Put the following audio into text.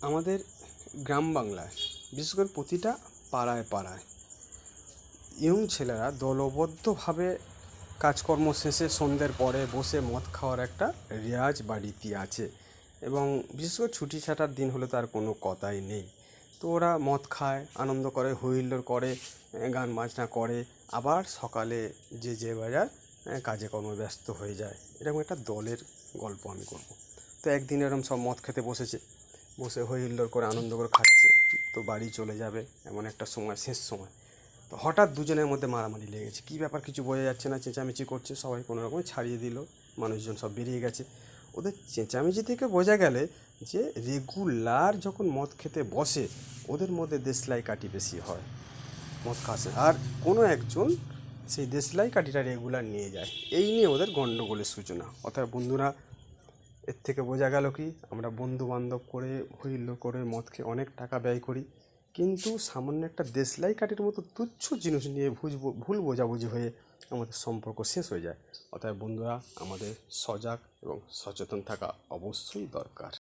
আমাদের গ্রাম বাংলায় বিশেষ করে প্রতিটা পাড়ায় পাড়ায় ইয়ং ছেলেরা দলবদ্ধভাবে কাজকর্ম শেষে সন্ধ্যের পরে বসে মদ খাওয়ার একটা রেওয়াজ বা রীতি আছে। এবং বিশেষ করে ছুটি ছাটার দিন হলে তার কোনো কথাই নেই। তো ওরা মদ খায়, আনন্দ করে, হৈ হুল্লোড় করে, গান বাজনা করে, আবার সকালে যে বাজার কাজে কর্মে ব্যস্ত হয়ে যায়। এরকম একটা দলের গল্প আমি করব। তো একদিন এরকম সব মদ খেতে বসেছে, বসে হৈ হুল্লোড় করে আনন্দ করে খাচ্ছে। তো বাড়ি চলে যাবে এমন একটা সময়, শেষ সময়। তো হঠাৎ দুজনের মধ্যে মারামারি লেগেছে। কী ব্যাপার কিছু বোঝা যাচ্ছে না, চেঁচামেচি করছে, সবাই কোনো রকমে ছাড়িয়ে দিল, মানুষজন সব বেরিয়ে গেছে। ওদের চেঁচামেচি থেকে বোঝা গেলে যে রেগুলার যখন মদ খেতে বসে ওদের মধ্যে দেশলাই কাঠি বেশি হয়, মদ খাসে, আর কোনো একজন সেই দেশলাই কাঠিটা রেগুলার নিয়ে যায়। এই নিয়ে ওদের গণ্ডগোলের সূচনা। অর্থাৎ বন্ধুরা, এর থেকে বোঝা গেল কি, আমরা বন্ধু বান্ধব করে হৈ হুল্লোড় করে মদ খেয়ে অনেক টাকা ব্যয় করি, কিন্তু সামান্য একটা দেশলাই কাঠির মতো তুচ্ছ জিনিস নিয়ে ভুল বোঝাবুঝি হয়ে আমাদের সম্পর্ক শেষ হয়ে যায়। অতএব বন্ধুরা, আমাদের সজাগ এবং সচেতন থাকা অবশ্যই দরকার।